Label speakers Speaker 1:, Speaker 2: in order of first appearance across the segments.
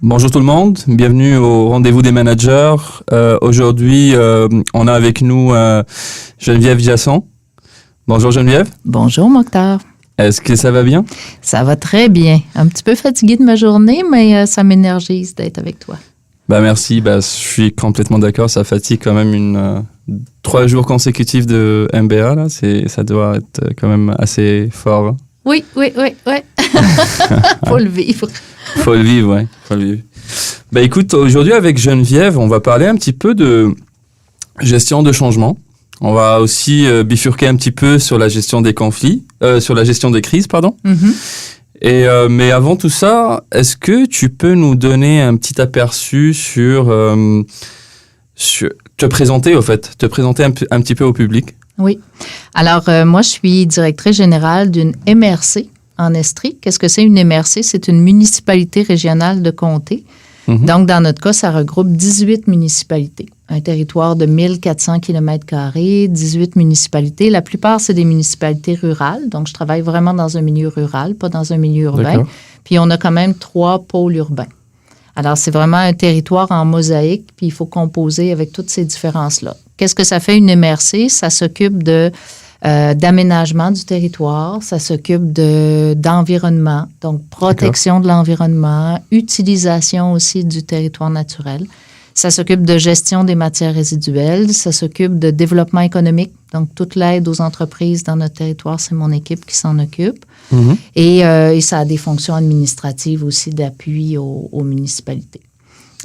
Speaker 1: Bonjour tout le monde, bienvenue au rendez-vous des managers. Aujourd'hui, on a avec nous Geneviève Jasson. Bonjour Geneviève.
Speaker 2: Bonjour Mokhtar.
Speaker 1: Est-ce que ça va bien? Ça
Speaker 2: va très bien. Un petit peu fatiguée de ma journée, mais ça m'énergise d'être avec toi.
Speaker 1: Merci. Je suis complètement d'accord. Ça fatigue quand même 3 jours consécutifs de MBA. Là. Ça doit être quand même assez fort.
Speaker 2: Oui. Faut le vivre.
Speaker 1: Faut le vivre. Écoute, aujourd'hui avec Geneviève, on va parler un petit peu de gestion de changement. On va aussi bifurquer un petit peu sur la gestion des conflits, sur la gestion des crises, pardon. Mm-hmm. Mais avant tout ça, est-ce que tu peux nous donner un petit aperçu sur te présenter un petit peu au public?
Speaker 2: Oui. Alors, moi, je suis directrice générale d'une MRC en Estrie. Qu'est-ce que c'est une MRC? C'est une municipalité régionale de comté. Mm-hmm. Donc, dans notre cas, ça regroupe 18 municipalités. Un territoire de 1400 km², 18 municipalités. La plupart, c'est des municipalités rurales. Donc, je travaille vraiment dans un milieu rural, pas dans un milieu urbain. D'accord. Puis, on a quand même 3 pôles urbains. Alors, c'est vraiment un territoire en mosaïque, puis il faut composer avec toutes ces différences-là. Qu'est-ce que ça fait une MRC? Ça s'occupe d'aménagement du territoire, ça s'occupe d'environnement, donc protection de l'environnement, utilisation aussi du territoire naturel. Ça s'occupe de gestion des matières résiduelles, ça s'occupe de développement économique, donc toute l'aide aux entreprises dans notre territoire, c'est mon équipe qui s'en occupe. Mm-hmm. Et ça a des fonctions administratives aussi d'appui aux municipalités.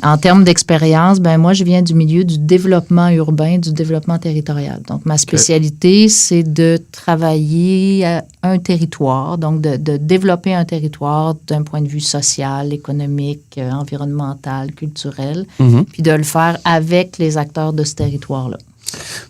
Speaker 2: En termes d'expérience, moi, je viens du milieu du développement urbain, du développement territorial. Donc, ma spécialité, c'est de travailler à un territoire, donc de développer un territoire d'un point de vue social, économique, environnemental, culturel, puis de le faire avec les acteurs de ce territoire-là.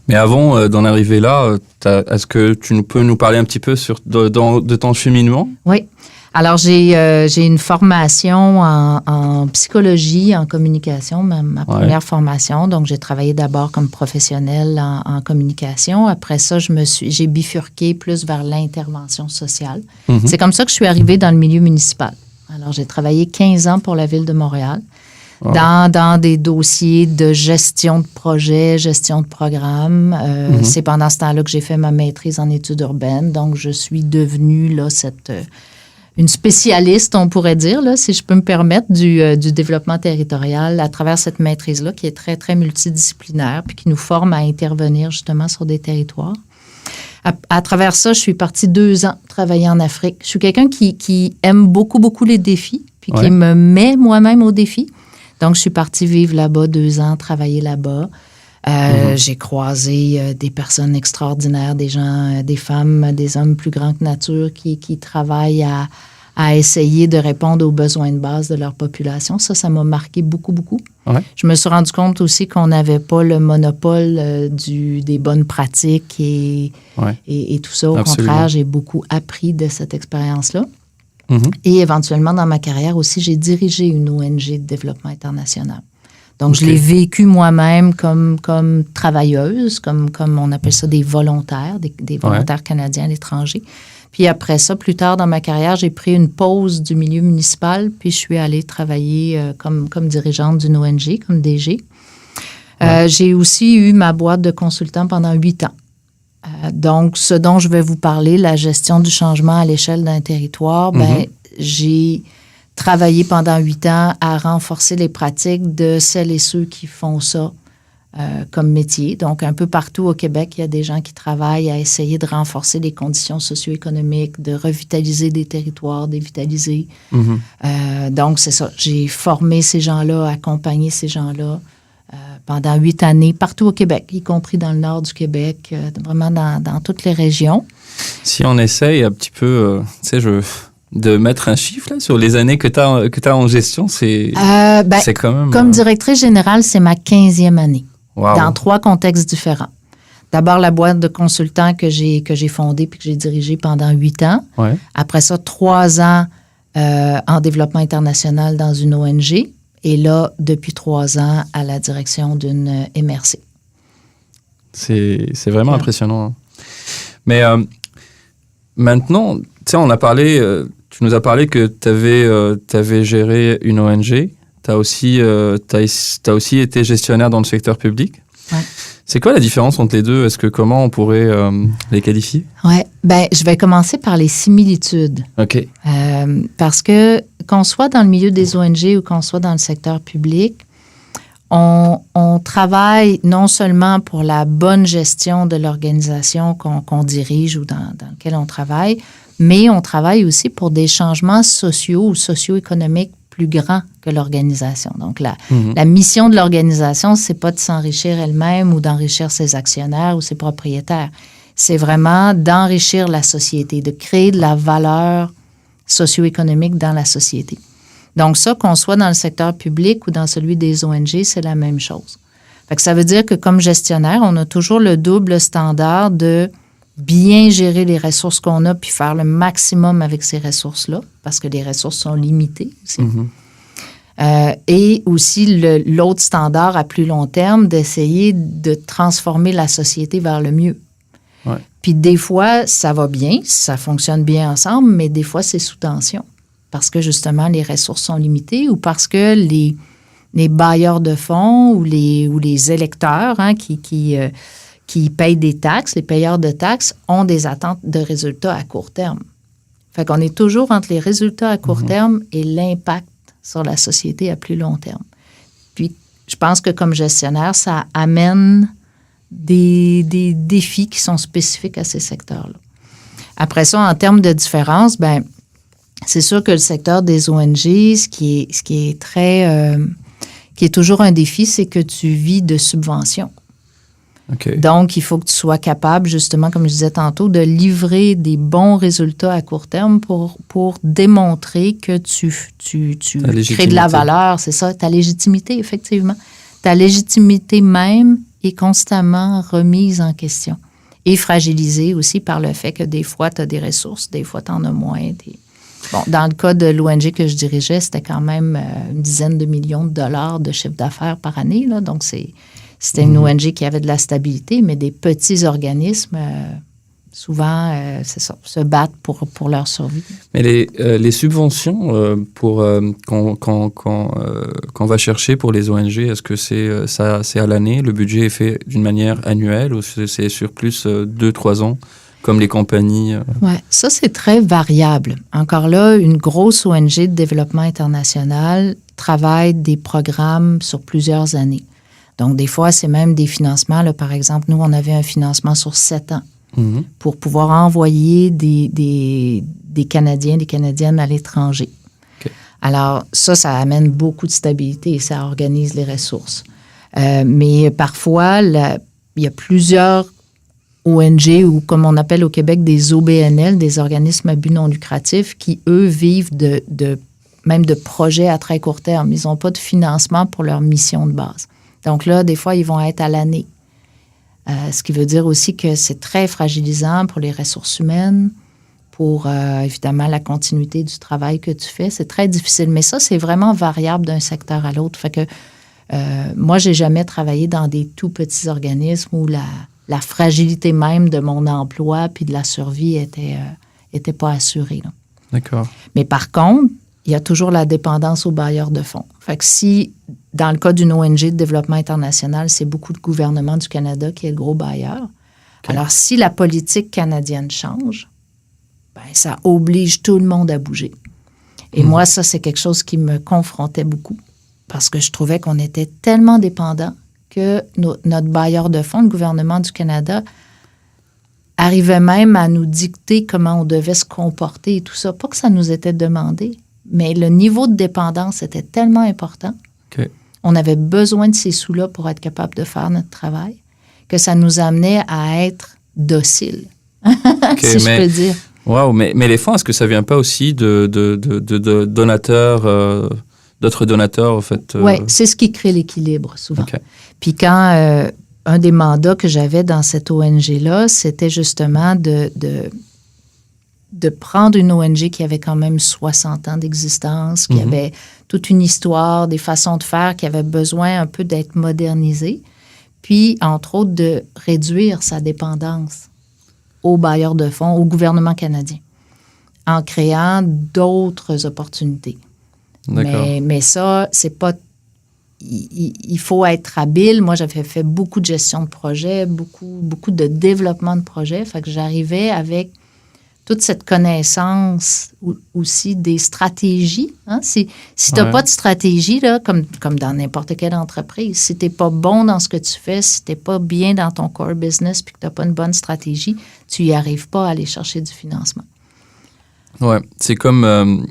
Speaker 1: Mais avant d'en arriver là, est-ce que tu peux nous parler un petit peu de ton cheminement?
Speaker 2: Oui. Alors, j'ai une formation en psychologie, en communication, ma première formation. Donc, j'ai travaillé d'abord comme professionnelle en communication. Après ça, j'ai bifurqué plus vers l'intervention sociale. Mm-hmm. C'est comme ça que je suis arrivée dans le milieu municipal. Alors, j'ai travaillé 15 ans pour la Ville de Montréal. Wow. Dans des dossiers de gestion de projet, gestion de programme. C'est pendant ce temps-là que j'ai fait ma maîtrise en études urbaines. Donc, je suis devenue là, une spécialiste, on pourrait dire, là, si je peux me permettre, du développement territorial à travers cette maîtrise-là qui est très, très multidisciplinaire puis qui nous forme à intervenir justement sur des territoires. À travers ça, je suis partie 2 ans travailler en Afrique. Je suis quelqu'un qui aime beaucoup, beaucoup les défis puis qui me met moi-même au défi. Donc, je suis partie vivre là-bas 2 ans, travailler là-bas. J'ai croisé des personnes extraordinaires, des gens, des femmes, des hommes plus grands que nature qui travaillent à essayer de répondre aux besoins de base de leur population. Ça m'a marqué beaucoup, beaucoup. Ouais. Je me suis rendu compte aussi qu'on n'avait pas le monopole des bonnes pratiques et tout ça. Au
Speaker 1: Absolument.
Speaker 2: Contraire, j'ai beaucoup appris de cette expérience-là. Mm-hmm. Et éventuellement, dans ma carrière aussi, j'ai dirigé une ONG de développement international. Donc, je l'ai vécu moi-même comme travailleuse, comme on appelle ça des volontaires, des volontaires canadiens à l'étranger. Puis après ça, plus tard dans ma carrière, j'ai pris une pause du milieu municipal, puis je suis allée travailler comme dirigeante d'une ONG, comme DG. J'ai aussi eu ma boîte de consultant pendant 8 ans. Donc, ce dont je vais vous parler, la gestion du changement à l'échelle d'un territoire, j'ai travaillé pendant 8 ans à renforcer les pratiques de celles et ceux qui font ça comme métier. Donc, un peu partout au Québec, il y a des gens qui travaillent à essayer de renforcer les conditions socio-économiques, de revitaliser des territoires, dévitaliser. Mm-hmm. Donc, c'est ça. J'ai formé ces gens-là, accompagné ces gens-là pendant 8 années, partout au Québec, y compris dans le nord du Québec, vraiment dans toutes les régions.
Speaker 1: Si on essaye un petit peu, de mettre un chiffre là, sur les années que tu as en gestion, c'est quand même...
Speaker 2: Comme directrice générale, c'est ma 15e année,
Speaker 1: wow.
Speaker 2: Dans 3 contextes différents. D'abord, la boîte de consultants que j'ai fondée puis que j'ai dirigée pendant 8 ans. Ouais. Après ça, 3 ans en développement international dans une ONG. Et là, depuis 3 ans, à la direction d'une MRC.
Speaker 1: C'est vraiment impressionnant. Hein. Mais maintenant, tu sais, on a parlé... Tu nous as parlé que tu avais géré une ONG, tu t'as aussi été gestionnaire dans le secteur public.
Speaker 2: Ouais.
Speaker 1: C'est quoi la différence entre les deux? Comment on pourrait les qualifier?
Speaker 2: Ouais, je vais commencer par les similitudes.
Speaker 1: OK.
Speaker 2: Parce que qu'on soit dans le milieu des ONG ou qu'on soit dans le secteur public, on travaille non seulement pour la bonne gestion de l'organisation qu'on dirige ou dans laquelle on travaille, mais on travaille aussi pour des changements sociaux ou socio-économiques plus grands que l'organisation. Donc, la mission de l'organisation, c'est pas de s'enrichir elle-même ou d'enrichir ses actionnaires ou ses propriétaires. C'est vraiment d'enrichir la société, de créer de la valeur socio-économique dans la société. Donc ça, qu'on soit dans le secteur public ou dans celui des ONG, c'est la même chose. Fait que ça veut dire que comme gestionnaire, on a toujours le double standard de bien gérer les ressources qu'on a puis faire le maximum avec ces ressources-là, parce que les ressources sont limitées aussi. Et aussi l'autre standard à plus long terme, d'essayer de transformer la société vers le mieux.
Speaker 1: Ouais.
Speaker 2: Puis des fois, ça va bien, ça fonctionne bien ensemble, mais des fois, c'est sous tension. Parce que justement, les ressources sont limitées ou parce que les bailleurs de fonds ou les électeurs qui payent des taxes, les payeurs de taxes, ont des attentes de résultats à court terme. Fait qu'on est toujours entre les résultats à court terme et l'impact sur la société à plus long terme. Puis, je pense que comme gestionnaire, ça amène des défis qui sont spécifiques à ces secteurs-là. Après ça, en termes de différence, c'est sûr que le secteur des ONG, ce qui est toujours un défi, c'est que tu vis de subventions.
Speaker 1: Okay.
Speaker 2: Donc, il faut que tu sois capable, justement, comme je disais tantôt, de livrer des bons résultats à court terme pour démontrer que tu crées de la valeur. C'est ça, ta légitimité, effectivement. Ta légitimité même est constamment remise en question et fragilisée aussi par le fait que des fois, tu as des ressources, des fois, tu en as moins. Bon, dans le cas de l'ONG que je dirigeais, c'était quand même une dizaine de millions de dollars de chiffre d'affaires par année. Là, donc, c'était une ONG qui avait de la stabilité, mais des petits organismes, souvent, c'est ça, se battent pour leur survie.
Speaker 1: Mais les subventions qu'on va chercher pour les ONG, est-ce que c'est à l'année? Le budget est fait d'une manière annuelle ou c'est sur plus 2-3 ans? Comme les compagnies.
Speaker 2: Oui, ça, c'est très variable. Encore là, une grosse ONG de développement international travaille des programmes sur plusieurs années. Donc, des fois, c'est même des financements. Là, par exemple, nous, on avait un financement sur 7 ans pour pouvoir envoyer des Canadiens, des Canadiennes à l'étranger.
Speaker 1: Okay.
Speaker 2: Alors, ça amène beaucoup de stabilité et ça organise les ressources. Mais parfois, il y a plusieurs ONG ou comme on appelle au Québec des OBNL, des organismes à but non lucratif, qui, eux, vivent même de projets à très court terme. Ils n'ont pas de financement pour leur mission de base. Donc là, des fois, ils vont être à l'année. Ce qui veut dire aussi que c'est très fragilisant pour les ressources humaines, pour, évidemment, la continuité du travail que tu fais. C'est très difficile. Mais ça, c'est vraiment variable d'un secteur à l'autre. Fait que moi, j'ai jamais travaillé dans des tout petits organismes où la fragilité même de mon emploi puis de la survie était pas assurée. Là.
Speaker 1: D'accord.
Speaker 2: Mais par contre, il y a toujours la dépendance aux bailleurs de fonds. Fait que si, dans le cas d'une ONG de développement international, c'est beaucoup le gouvernement du Canada qui est le gros bailleur. Okay. Alors, si la politique canadienne change, ça oblige tout le monde à bouger. Et moi, ça, c'est quelque chose qui me confrontait beaucoup parce que je trouvais qu'on était tellement dépendants que notre bailleur de fonds, le gouvernement du Canada, arrivait même à nous dicter comment on devait se comporter et tout ça. Pas que ça nous était demandé, mais le niveau de dépendance était tellement important.
Speaker 1: Okay.
Speaker 2: On avait besoin de ces sous-là pour être capable de faire notre travail, que ça nous amenait à être dociles, si je peux dire.
Speaker 1: Wow, mais les fonds, est-ce que ça vient pas aussi de donateurs... d'autres donateurs, en fait.
Speaker 2: Oui, c'est ce qui crée l'équilibre, souvent.
Speaker 1: Okay.
Speaker 2: Puis quand un des mandats que j'avais dans cette ONG-là, c'était justement de prendre une ONG qui avait quand même 60 ans d'existence, qui avait toute une histoire, des façons de faire, qui avait besoin un peu d'être modernisée, puis, entre autres, de réduire sa dépendance aux bailleurs de fonds, au gouvernement canadien, en créant d'autres opportunités. Mais ça, c'est pas... Il faut être habile. Moi, j'avais fait beaucoup de gestion de projet, beaucoup de développement de projet. Fait que j'arrivais avec toute cette connaissance aussi des stratégies. Hein? Si tu n'as pas de stratégie, là, comme dans n'importe quelle entreprise, si tu n'es pas bon dans ce que tu fais, si tu n'es pas bien dans ton core business puis que tu n'as pas une bonne stratégie, tu n'y arrives pas à aller chercher du financement.
Speaker 1: Ouais, c'est comme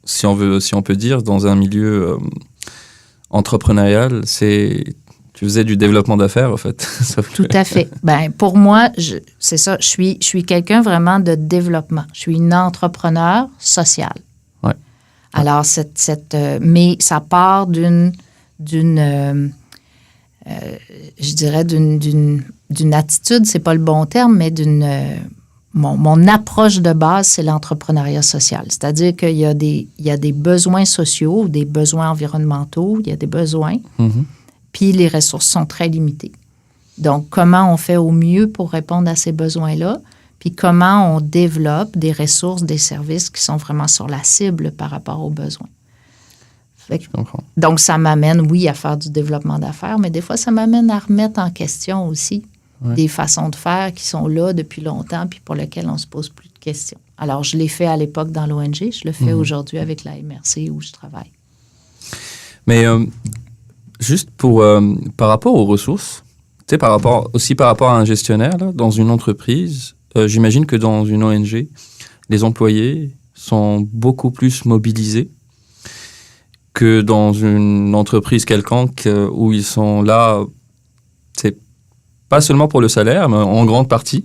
Speaker 1: si on peut dire, dans un milieu entrepreneurial, tu faisais du développement d'affaires, en fait.
Speaker 2: Tout à fait. Ben, pour moi, c'est ça. Je suis quelqu'un vraiment de développement. Je suis une entrepreneur sociale.
Speaker 1: Ouais.
Speaker 2: Alors, mais ça part je dirais d'une attitude, c'est pas le bon terme, mais mon approche de base, c'est l'entrepreneuriat social. C'est-à-dire qu'il y a des besoins sociaux, des besoins environnementaux, il y a des besoins. Mm-hmm. Puis les ressources sont très limitées. Donc, comment on fait au mieux pour répondre à ces besoins-là? Puis comment on développe des ressources, des services qui sont vraiment sur la cible par rapport aux besoins. Je comprends. Donc, ça m'amène, oui, à faire du développement d'affaires, mais des fois, ça m'amène à remettre en question aussi des façons de faire qui sont là depuis longtemps puis pour lesquelles on ne se pose plus de questions. Alors, je l'ai fait à l'époque dans l'ONG, je le fais aujourd'hui avec la MRC où je travaille.
Speaker 1: Mais... juste par rapport aux ressources, tu sais, par rapport à un gestionnaire, là, dans une entreprise, j'imagine que dans une ONG, les employés sont beaucoup plus mobilisés que dans une entreprise quelconque où ils sont là, c'est pas seulement pour le salaire, mais en grande partie.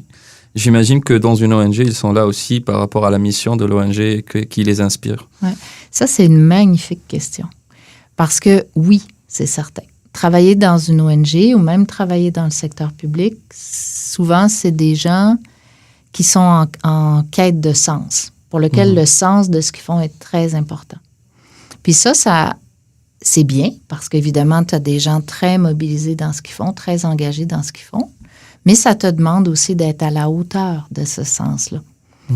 Speaker 1: J'imagine que dans une ONG, ils sont là aussi par rapport à la mission de l'ONG qui les inspire.
Speaker 2: Ouais. Ça, c'est une magnifique question. Parce que oui, c'est certain. Travailler dans une ONG ou même travailler dans le secteur public, souvent, c'est des gens qui sont en quête de sens, pour lequel le sens de ce qu'ils font est très important. Puis ça, c'est bien, parce qu'évidemment, tu as des gens très mobilisés dans ce qu'ils font, très engagés dans ce qu'ils font, mais ça te demande aussi d'être à la hauteur de ce sens-là.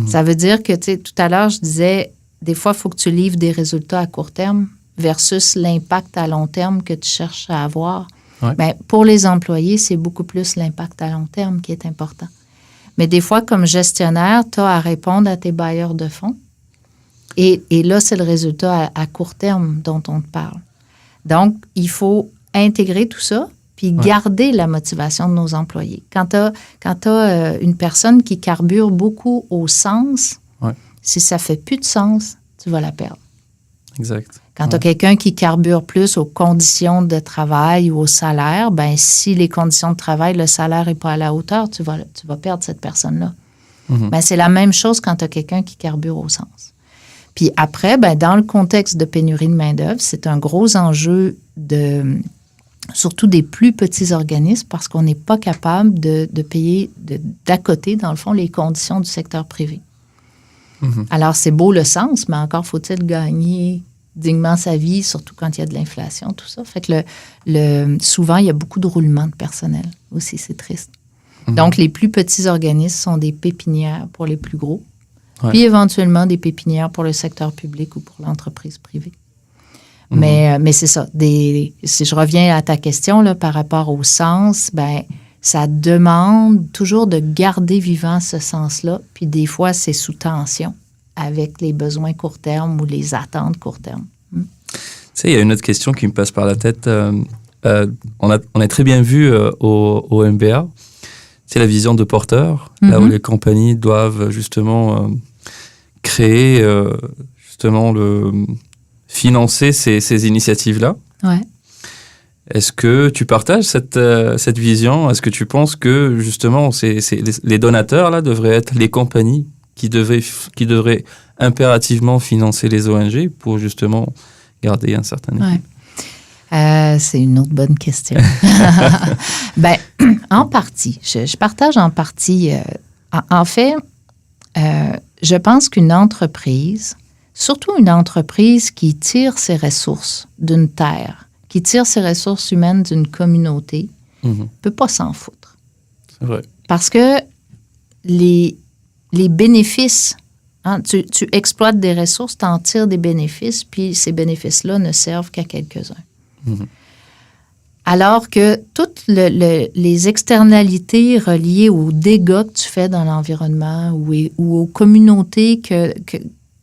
Speaker 2: Ça veut dire que, tu sais, tout à l'heure, je disais, des fois, il faut que tu livres des résultats à court terme, versus l'impact à long terme que tu cherches à avoir. Ouais. Bien, pour les employés, c'est beaucoup plus l'impact à long terme qui est important. Mais des fois, comme gestionnaire, tu as à répondre à tes bailleurs de fonds. Et là, c'est le résultat à court terme dont on te parle. Donc, il faut intégrer tout ça puis garder la motivation de nos employés. Quand tu as une personne qui carbure beaucoup au sens, si ça ne fait plus de sens, tu vas la perdre.
Speaker 1: Exact.
Speaker 2: Quand tu as quelqu'un qui carbure plus aux conditions de travail ou au salaire, ben si les conditions de travail, le salaire n'est pas à la hauteur, tu vas perdre cette personne-là. Ben, c'est la même chose quand tu as quelqu'un qui carbure au sens. Puis après, ben, dans le contexte de pénurie de main-d'œuvre, c'est un gros enjeu surtout des plus petits organismes parce qu'on n'est pas capable de payer d'à côté, dans le fond, les conditions du secteur privé. Alors, c'est beau le sens, mais encore faut-il gagner dignement sa vie, surtout quand il y a de l'inflation, tout ça. Fait que souvent, il y a beaucoup de roulement de personnel aussi, c'est triste. Donc, les plus petits organismes sont des pépinières pour les plus gros, puis éventuellement des pépinières pour le secteur public ou pour l'entreprise privée. Mais c'est ça. Si je reviens à ta question là, par rapport au sens, ben ça demande toujours de garder vivant ce sens-là, puis des fois, c'est sous tension avec les besoins court terme ou les attentes court terme. Tu
Speaker 1: sais, il y a une autre question qui me passe par la tête. On a très bien vu au MBA, c'est la vision de porteur, là où les compagnies doivent justement créer, financer ces initiatives-là.
Speaker 2: Ouais.
Speaker 1: Est-ce que tu partages cette vision? Est-ce que tu penses que justement les donateurs là devraient être les compagnies qui devraient impérativement financer les ONG pour justement garder un certain équilibre?
Speaker 2: C'est une autre bonne question. Ben, en partie. Je partage en partie. En fait, je pense qu'une entreprise, surtout une entreprise qui tire ses ressources d'une terre, qui tire ses ressources humaines d'une communauté, ne peut pas s'en foutre.
Speaker 1: C'est vrai.
Speaker 2: Parce que les bénéfices Hein? Tu exploites des ressources, tu en tires des bénéfices, puis ces bénéfices-là ne servent qu'à quelques-uns. Mm-hmm. Alors que toutes les externalités reliées aux dégâts que tu fais dans l'environnement ou aux communautés que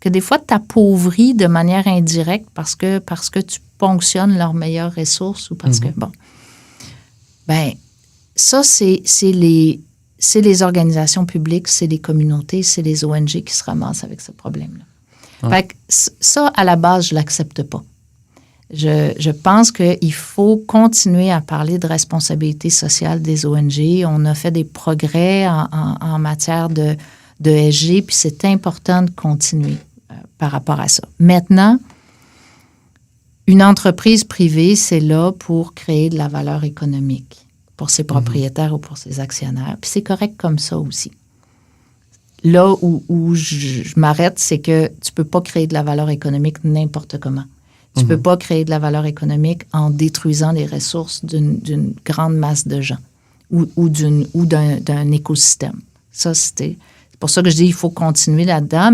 Speaker 2: des fois tu appauvris de manière indirecte parce que tu ponctionnes leurs meilleures ressources ou parce que, bon, ben ça, c'est les organisations publiques, c'est les communautés, c'est les ONG qui se ramassent avec ce problème-là. Fait que ça, à la base, je ne l'accepte pas. Je pense qu'il faut continuer à parler de responsabilité sociale des ONG. On a fait des progrès en matière de ESG, puis c'est important de continuer par rapport à ça. Maintenant, une entreprise privée, c'est là pour créer de la valeur économique pour ses propriétaires ou pour ses actionnaires. Puis c'est correct comme ça aussi. Là où je m'arrête, c'est que tu ne peux pas créer de la valeur économique n'importe comment. Tu ne peux pas créer de la valeur économique en détruisant les ressources d'une grande masse de gens ou d'un écosystème. Ça, c'est pour ça que je dis qu'il faut continuer là-dedans,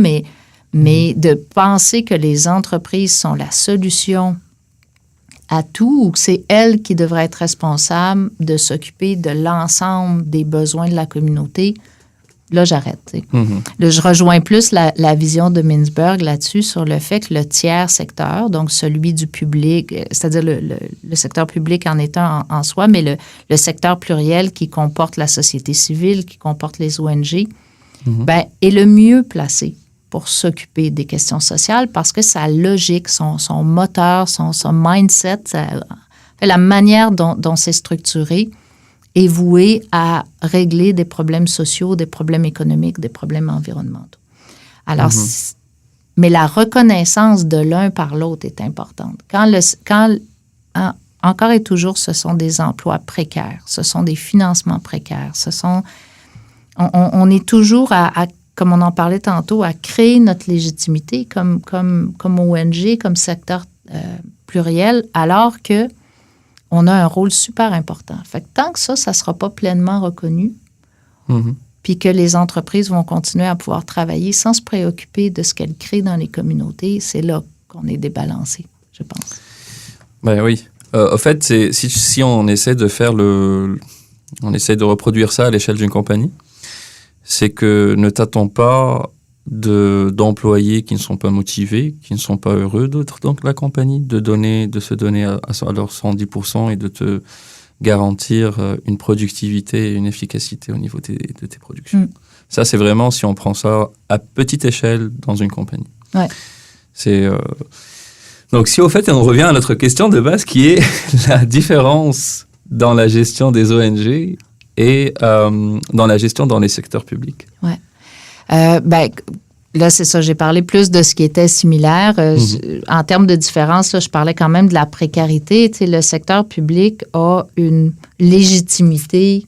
Speaker 2: mais de penser que les entreprises sont la solution à tout ou que c'est elles qui devraient être responsables de s'occuper de l'ensemble des besoins de la communauté, là, j'arrête. Là, je rejoins plus la vision de Mintzberg là-dessus sur le fait que le tiers secteur, donc celui du public, c'est-à-dire le secteur public en étant en soi, mais le secteur pluriel qui comporte la société civile, qui comporte les ONG, ben, est le mieux placé pour s'occuper des questions sociales parce que sa logique, son moteur, son mindset, la manière dont c'est structuré, est voué à régler des problèmes sociaux, des problèmes économiques, des problèmes environnementaux. Alors, mais la reconnaissance de l'un par l'autre est importante. Encore et toujours, ce sont des emplois précaires, ce sont des financements précaires, on est toujours comme on en parlait tantôt, à créer notre légitimité comme ONG, comme secteur pluriel, alors que on a un rôle super important. Fait que tant que ça ne sera pas pleinement reconnu, puis que les entreprises vont continuer à pouvoir travailler sans se préoccuper de ce qu'elles créent dans les communautés, c'est là qu'on est débalancé, je pense.
Speaker 1: Ben oui. En fait, si on essaie de on essaie de reproduire ça à l'échelle d'une compagnie, c'est que ne t'attends pas d'employés qui ne sont pas motivés, qui ne sont pas heureux d'être dans la compagnie, de se donner à leur 110% et de te garantir une productivité et une efficacité au niveau de tes productions. Ça, c'est vraiment si on prend ça à petite échelle dans une compagnie.
Speaker 2: Ouais.
Speaker 1: Donc, si au fait, on revient à notre question de base qui est la différence dans la gestion des ONG et dans la gestion dans les secteurs publics.
Speaker 2: Oui. Là, c'est ça, j'ai parlé plus de ce qui était similaire. En termes de différence, là, je parlais quand même de la précarité. Tu sais, le secteur public a une légitimité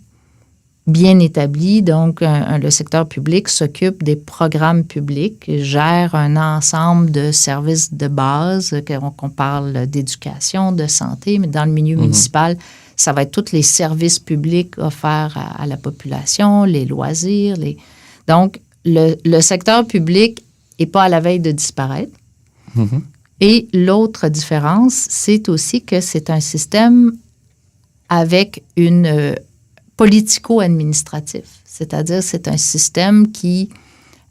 Speaker 2: bien établie. Donc, le secteur public s'occupe des programmes publics, gère un ensemble de services de base, qu'on parle d'éducation, de santé, mais dans le milieu municipal, ça va être tous les services publics offerts à la population, les loisirs. Donc, le secteur public n'est pas à la veille de disparaître. Et l'autre différence, c'est aussi que c'est un système avec une politico-administratif. C'est-à-dire, c'est un système qui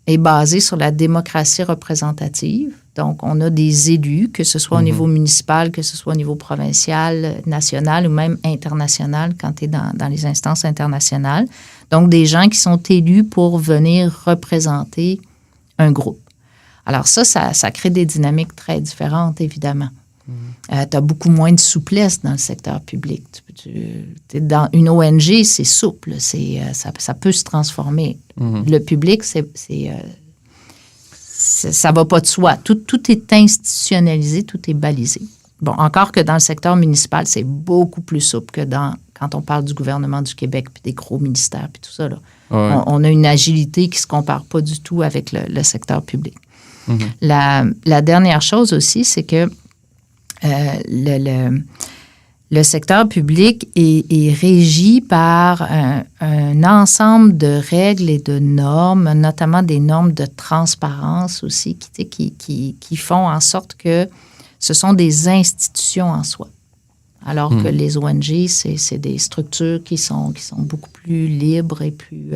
Speaker 2: est basé sur la démocratie représentative. Donc, on a des élus, que ce soit au niveau municipal, que ce soit au niveau provincial, national ou même international quand tu es dans les instances internationales. Donc, des gens qui sont élus pour venir représenter un groupe. Alors ça crée des dynamiques très différentes, évidemment. Tu as beaucoup moins de souplesse dans le secteur public. Dans une ONG, c'est souple, ça peut se transformer. Le public, ça va pas de soi. Tout est institutionnalisé, tout est balisé. Bon, encore que dans le secteur municipal, c'est beaucoup plus souple que quand on parle du gouvernement du Québec puis des gros ministères puis tout ça. Là. Ouais. On a une agilité qui ne se compare pas du tout avec le secteur public. La dernière chose aussi, c'est que Le secteur public est régi par un ensemble de règles et de normes, notamment des normes de transparence aussi, qui font en sorte que ce sont des institutions en soi. Alors que les ONG, c'est des structures qui sont beaucoup plus libres et plus...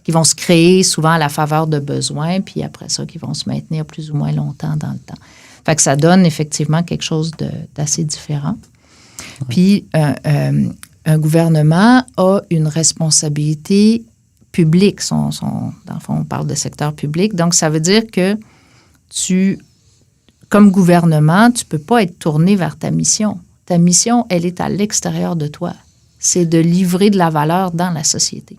Speaker 2: qui vont se créer souvent à la faveur de besoins, puis après ça, qui vont se maintenir plus ou moins longtemps dans le temps. Fait que ça donne effectivement quelque chose d'assez différent. Ouais. Puis, un gouvernement a une responsabilité publique. Dans le fond, on parle de secteur public. Donc, ça veut dire que comme gouvernement, tu ne peux pas être tourné vers ta mission. Ta mission, elle est à l'extérieur de toi. C'est de livrer de la valeur dans la société.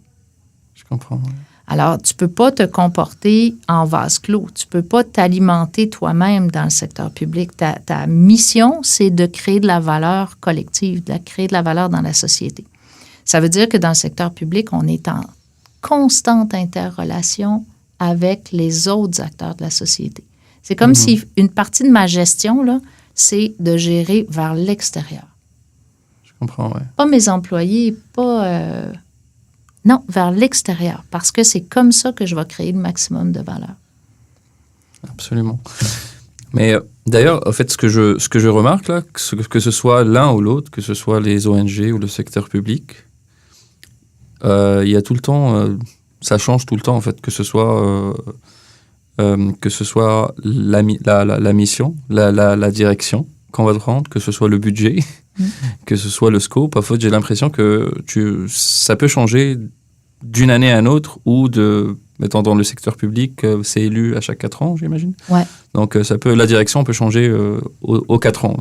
Speaker 1: Je comprends. Oui.
Speaker 2: Alors, tu ne peux pas te comporter en vase clos. Tu ne peux pas t'alimenter toi-même dans le secteur public. Ta mission, c'est de créer de la valeur collective, de créer de la valeur dans la société. Ça veut dire que dans le secteur public, on est en constante interrelation avec les autres acteurs de la société. C'est comme si une partie de ma gestion, là, c'est de gérer vers l'extérieur.
Speaker 1: Je comprends, oui.
Speaker 2: Pas mes employés, pas... Non, vers l'extérieur, parce que c'est comme ça que je vais créer le maximum de valeur.
Speaker 1: Absolument. Mais d'ailleurs, en fait, ce que je remarque là, que ce soit l'un ou l'autre, que ce soit les ONG ou le secteur public, il y a tout le temps, ça change tout le temps en fait, que ce soit la mission, la direction qu'on va te rendre, que ce soit le budget. Que ce soit le scope, en fait, j'ai l'impression que ça peut changer d'une année à une autre ou mettons dans le secteur public, c'est élu à chaque 4 ans, j'imagine.
Speaker 2: Ouais.
Speaker 1: Donc, la direction peut changer aux 4 ans.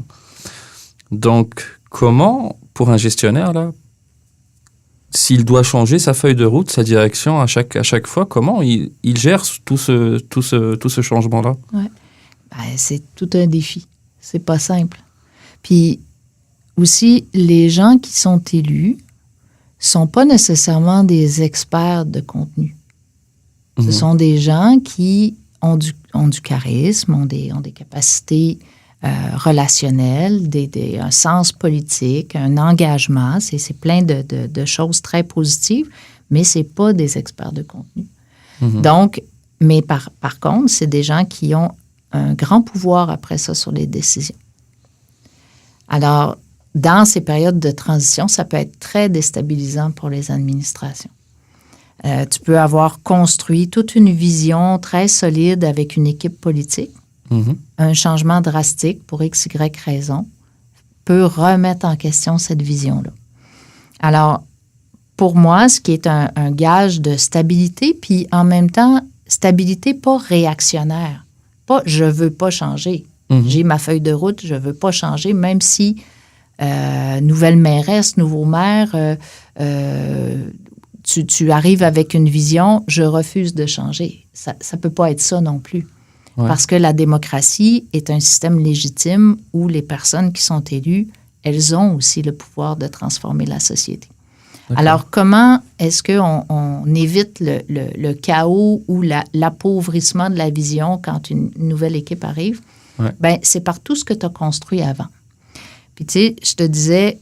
Speaker 1: Donc, comment, pour un gestionnaire, là, s'il doit changer sa feuille de route, sa direction à chaque fois, comment il gère tout ce changement-là?
Speaker 2: Ouais. Ben, c'est tout un défi. C'est pas simple. Puis, aussi, les gens qui sont élus sont pas nécessairement des experts de contenu. Ce sont des gens qui ont du charisme, ont des capacités relationnelles, un sens politique, un engagement. C'est plein de choses très positives, mais c'est pas des experts de contenu. Donc, mais par contre, c'est des gens qui ont un grand pouvoir après ça sur les décisions. Alors, dans ces périodes de transition, ça peut être très déstabilisant pour les administrations. Tu peux avoir construit toute une vision très solide avec une équipe politique. Un changement drastique pour X, Y raison peut remettre en question cette vision-là. Alors, pour moi, ce qui est un gage de stabilité, puis en même temps, stabilité pas réactionnaire. Pas « je veux pas changer ». J'ai ma feuille de route, je veux pas changer, même si nouvelle mairesse, nouveau maire, tu arrives avec une vision, je refuse de changer. Ça peut pas être ça non plus. Ouais. Parce que la démocratie est un système légitime où les personnes qui sont élues, elles ont aussi le pouvoir de transformer la société. Okay. Alors, comment est-ce qu'on évite le chaos ou l'appauvrissement de la vision quand une nouvelle équipe arrive? Ouais. Bien, c'est par tout ce que tu as construit avant. Puis, tu sais, je te disais,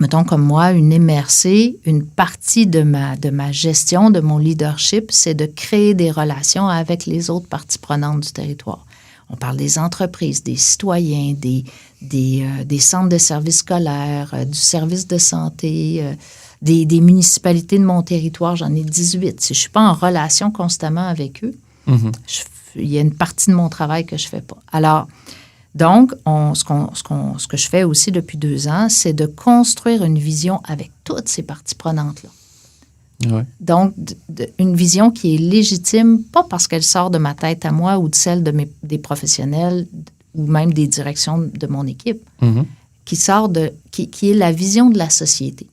Speaker 2: mettons comme moi, une MRC, une partie de ma gestion, de mon leadership, c'est de créer des relations avec les autres parties prenantes du territoire. On parle des entreprises, des citoyens, des centres de services scolaires, du service de santé, des municipalités de mon territoire. J'en ai 18. Si je ne suis pas en relation constamment avec eux, il y a une partie de mon travail que je ne fais pas. Alors, donc, ce que je fais aussi depuis 2 ans, c'est de construire une vision avec toutes ces parties prenantes-là. Ouais. Donc, une vision qui est légitime, pas parce qu'elle sort de ma tête à moi ou de celle des professionnels ou même des directions de mon équipe, qui est la vision de la société.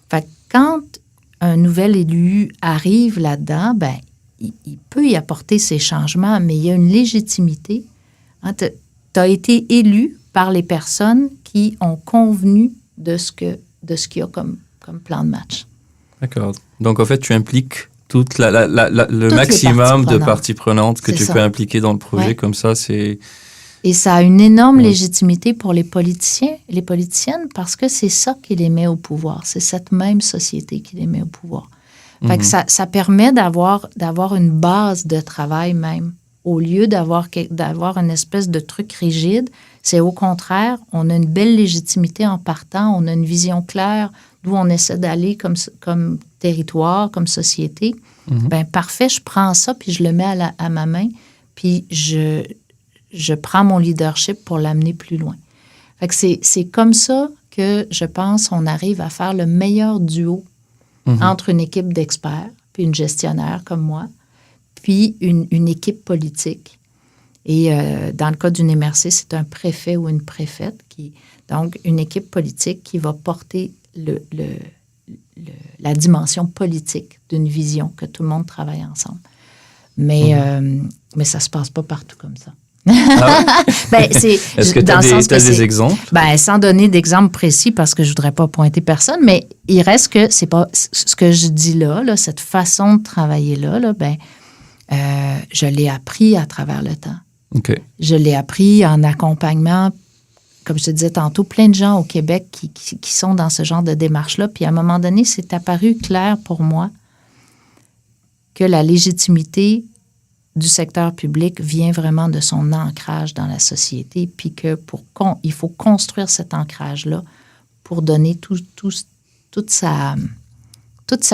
Speaker 2: Fait que quand un nouvel élu arrive là-dedans, ben, il peut y apporter ces changements, mais il y a une légitimité. Hein, tu as été élu par les personnes qui ont convenu de ce qu'il y a comme plan de match. D'accord.
Speaker 1: Donc, en fait, tu impliques toute le maximum de parties prenantes que tu peux impliquer dans le projet. Ouais. Comme ça,
Speaker 2: Et ça a une énorme légitimité pour les politiciens, les politiciennes, parce que c'est ça qui les met au pouvoir. C'est cette même société qui les met au pouvoir. Fait que ça permet d'avoir une base de travail même. Au lieu d'avoir une espèce de truc rigide, c'est au contraire, on a une belle légitimité en partant, on a une vision claire d'où on essaie d'aller comme territoire, comme société. Ben parfait, je prends ça, puis je le mets à ma main, puis je prends mon leadership pour l'amener plus loin. Fait que c'est comme ça que, je pense, on arrive à faire le meilleur duo entre une équipe d'experts, puis une gestionnaire comme moi, puis une équipe politique. Et dans le cas d'une MRC, c'est un préfet ou une préfète, donc une équipe politique qui va porter la dimension politique d'une vision, que tout le monde travaille ensemble. Mais ça ne se passe pas partout comme ça.
Speaker 1: Ah ouais? Est-ce que tu as des exemples?
Speaker 2: Sans donner d'exemple précis, parce que je ne voudrais pas pointer personne, mais il reste que c'est pas ce que je dis là, cette façon de travailler là, je l'ai appris à travers le temps.
Speaker 1: Okay.
Speaker 2: Je l'ai appris en accompagnement, comme je te disais tantôt, plein de gens au Québec qui sont dans ce genre de démarche-là. Puis à un moment donné, c'est apparu clair pour moi que la légitimité du secteur public vient vraiment de son ancrage dans la société, puis que il faut construire cet ancrage-là pour donner toute sa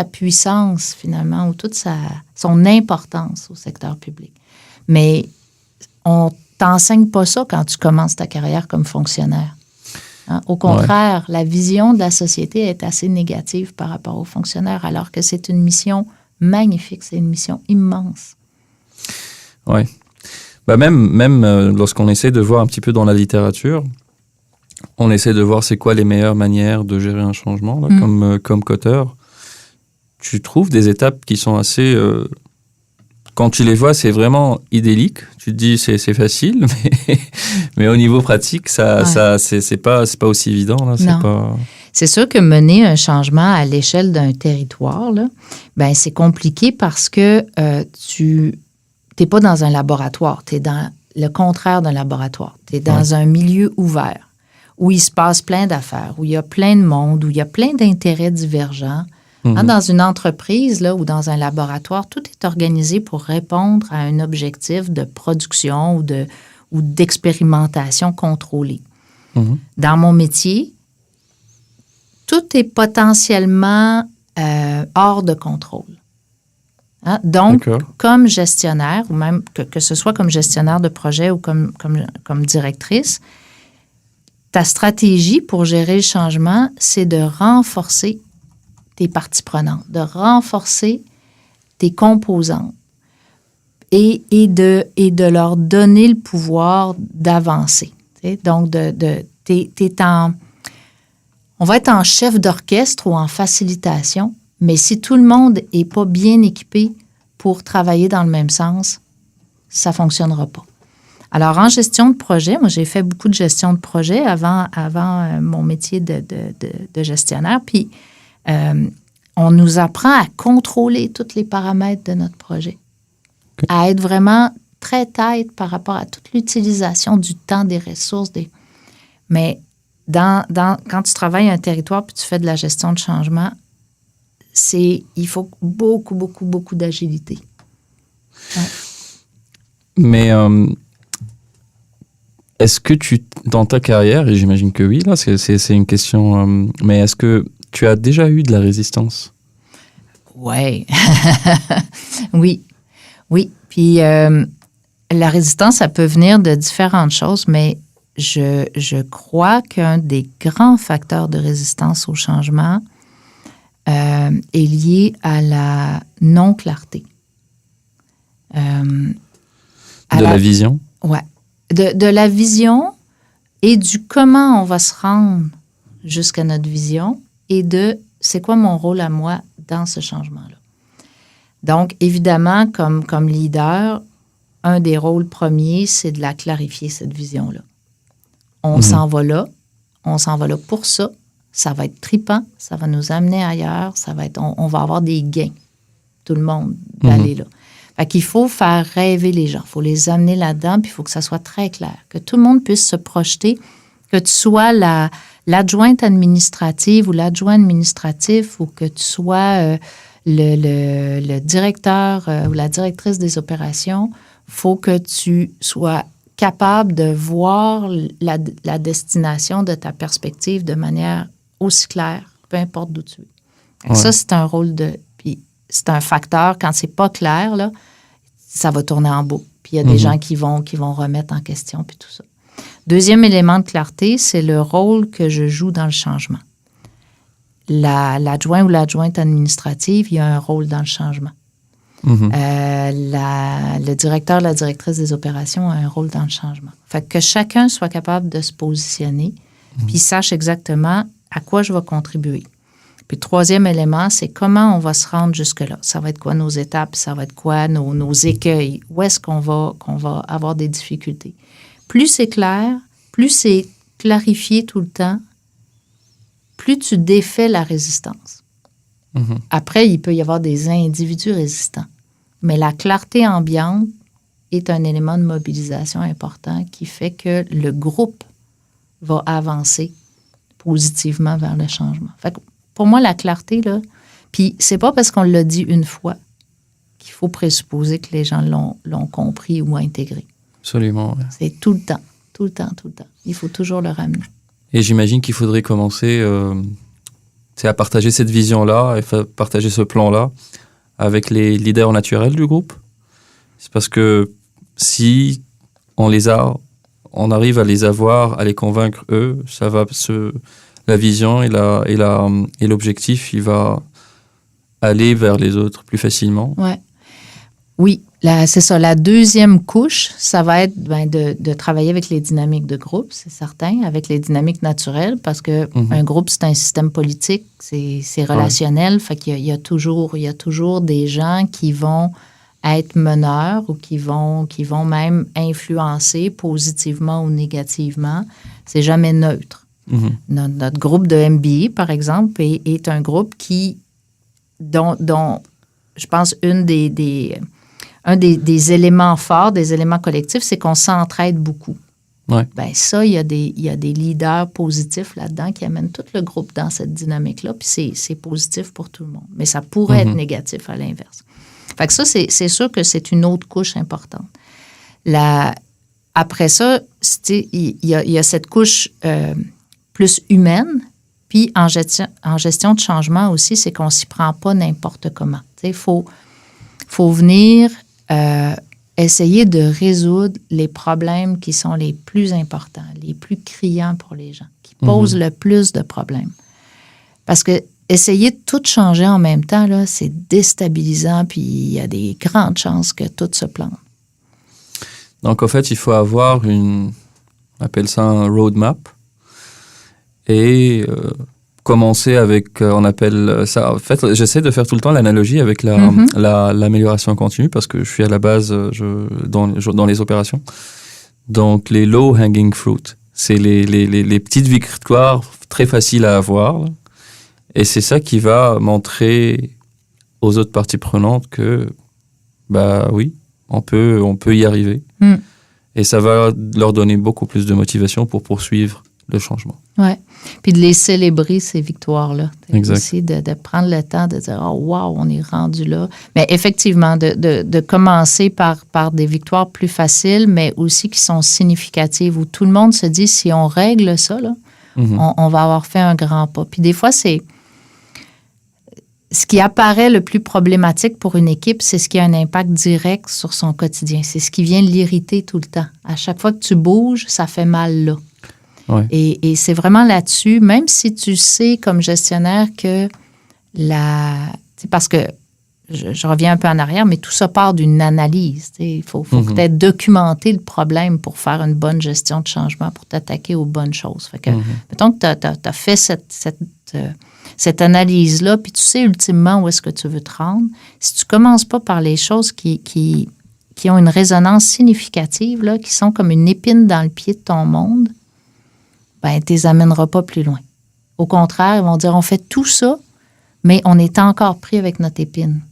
Speaker 2: puissance, finalement, ou toute son importance au secteur public. Mais on t'enseigne pas ça quand tu commences ta carrière comme fonctionnaire. Hein? Au contraire, la vision de la société est assez négative par rapport aux fonctionnaires, alors que c'est une mission magnifique, c'est une mission immense.
Speaker 1: Oui. Même lorsqu'on essaie de voir un petit peu dans la littérature, on essaie de voir c'est quoi les meilleures manières de gérer un changement, là, comme coteur. Tu trouves des étapes qui sont assez... quand tu les vois, c'est vraiment idyllique. Tu te dis c'est facile, mais au niveau pratique, c'est pas aussi évident. Là.
Speaker 2: C'est sûr que mener un changement à l'échelle d'un territoire, là, c'est compliqué parce que tu n'es pas dans un laboratoire. Tu es dans le contraire d'un laboratoire. Tu es dans un milieu ouvert où il se passe plein d'affaires, où il y a plein de monde, où il y a plein d'intérêts divergents. Dans une entreprise là, ou dans un laboratoire, tout est organisé pour répondre à un objectif de production ou d'expérimentation contrôlée. Dans mon métier, tout est potentiellement hors de contrôle. Hein? Donc, comme gestionnaire, ou même que ce soit comme gestionnaire de projet ou comme directrice, ta stratégie pour gérer le changement, c'est de renforcer tes parties prenantes, de renforcer tes composantes et de leur donner le pouvoir d'avancer. Donc, on va être en chef d'orchestre ou en facilitation, mais si tout le monde n'est pas bien équipé pour travailler dans le même sens, ça ne fonctionnera pas. Alors, en gestion de projet, moi, j'ai fait beaucoup de gestion de projet avant mon métier de gestionnaire, puis on nous apprend à contrôler tous les paramètres de notre projet, à être vraiment très tight par rapport à toute l'utilisation du temps, des ressources. Mais quand tu travailles un territoire puis tu fais de la gestion de changement, il faut beaucoup, beaucoup, beaucoup d'agilité. Ouais.
Speaker 1: Mais est-ce que dans ta carrière, et j'imagine que oui, là, c'est une question, mais est-ce que tu as déjà eu de la résistance?
Speaker 2: Ouais. Oui. Puis la résistance, ça peut venir de différentes choses, mais je crois qu'un des grands facteurs de résistance au changement est lié à la non-clarté.
Speaker 1: La vision?
Speaker 2: Ouais. De la vision et du comment on va se rendre jusqu'à notre vision et de c'est quoi mon rôle à moi dans ce changement-là. Donc, évidemment, comme leader, un des rôles premiers, c'est de la clarifier, cette vision-là. On s'en va là pour ça. Ça va être trippant, ça va nous amener ailleurs, on va avoir des gains, tout le monde, d'aller là. Fait qu'il faut faire rêver les gens. Il faut les amener là-dedans, puis il faut que ça soit très clair. Que tout le monde puisse se projeter, que tu sois l'adjointe administrative ou l'adjoint administratif ou que tu sois le directeur ou la directrice des opérations. Il faut que tu sois capable de voir la destination de ta perspective de manière aussi claire, peu importe d'où tu es. Ça, c'est un rôle puis c'est un facteur, quand c'est pas clair, là, ça va tourner en boucle. Puis il y a des gens qui vont remettre en question, puis tout ça. Deuxième élément de clarté, c'est le rôle que je joue dans le changement. L'adjoint ou l'adjointe administrative, il y a un rôle dans le changement. Le directeur, la directrice des opérations a un rôle dans le changement. Fait que chacun soit capable de se positionner, puis sache exactement à quoi je vais contribuer. Puis le troisième élément, c'est comment on va se rendre jusque-là. Ça va être quoi nos étapes, ça va être quoi nos écueils, où est-ce qu'on va avoir des difficultés. Plus c'est clair, plus c'est clarifié tout le temps, plus tu défais la résistance. Après, il peut y avoir des individus résistants. Mais la clarté ambiante est un élément de mobilisation important qui fait que le groupe va avancer positivement vers le changement. Fait que pour moi, la clarté, là, puis c'est pas parce qu'on l'a dit une fois qu'il faut présupposer que les gens l'ont compris ou intégré.
Speaker 1: Absolument. Ouais.
Speaker 2: C'est tout le temps. Il faut toujours le ramener.
Speaker 1: Et j'imagine qu'il faudrait commencer à partager cette vision-là et partager ce plan-là avec les leaders naturels du groupe. C'est parce que si on arrive à les avoir, à les convaincre eux, ça va la vision et l'objectif, il va aller vers les autres plus facilement.
Speaker 2: Ouais. Oui, c'est ça. La deuxième couche, ça va être de travailler avec les dynamiques de groupe, c'est certain, avec les dynamiques naturelles, parce que un groupe, c'est un système politique, c'est relationnel, fait qu'il y a toujours des gens qui vont être meneurs ou qui vont même influencer positivement ou négativement. C'est jamais neutre. Notre groupe de MBA, par exemple, est un groupe dont je pense un des éléments forts, des éléments collectifs, c'est qu'on s'entraide beaucoup.
Speaker 1: Ouais.
Speaker 2: Ben ça, il y a des leaders positifs là-dedans qui amènent tout le groupe dans cette dynamique-là, puis c'est positif pour tout le monde. Mais ça pourrait être négatif à l'inverse. Fait que ça, c'est sûr que c'est une autre couche importante. Après ça, il y a cette couche plus humaine, puis en gestion de changement aussi, c'est qu'on ne s'y prend pas n'importe comment. Il faut venir essayer de résoudre les problèmes qui sont les plus importants, les plus criants pour les gens, qui posent le plus de problèmes. Parce que essayer de tout changer en même temps, là, c'est déstabilisant, puis il y a des grandes chances que tout se plante.
Speaker 1: Donc, en fait, il faut avoir on appelle ça un roadmap, et commencer avec, on appelle ça, en fait, j'essaie de faire tout le temps l'analogie avec l'amélioration continue, parce que je suis à la base dans les opérations. Donc, les low-hanging fruit, c'est les petites victoires très faciles à avoir, là. Et c'est ça qui va montrer aux autres parties prenantes que, oui, on peut y arriver. Et ça va leur donner beaucoup plus de motivation pour poursuivre le changement.
Speaker 2: Oui. Puis de les célébrer, ces victoires-là.
Speaker 1: Exact.
Speaker 2: Aussi de prendre le temps de dire « Oh, wow, on est rendu là ». Mais effectivement, de commencer par des victoires plus faciles, mais aussi qui sont significatives, où tout le monde se dit « Si on règle ça, là, on va avoir fait un grand pas ». Puis des fois, c'est... Ce qui apparaît le plus problématique pour une équipe, c'est ce qui a un impact direct sur son quotidien. C'est ce qui vient l'irriter tout le temps. À chaque fois que tu bouges, ça fait mal là.
Speaker 1: Ouais.
Speaker 2: Et c'est vraiment là-dessus, même si tu sais comme gestionnaire que parce que je reviens un peu en arrière, mais tout ça part d'une analyse. Il faut peut-être documenter le problème pour faire une bonne gestion de changement, pour t'attaquer aux bonnes choses. Fait que, mettons que tu as fait cette analyse-là, puis tu sais ultimement où est-ce que tu veux te rendre. Si tu ne commences pas par les choses qui ont une résonance significative, là, qui sont comme une épine dans le pied de ton monde, tu les amèneras pas plus loin. Au contraire, ils vont dire, on fait tout ça, mais on est encore pris avec notre épine.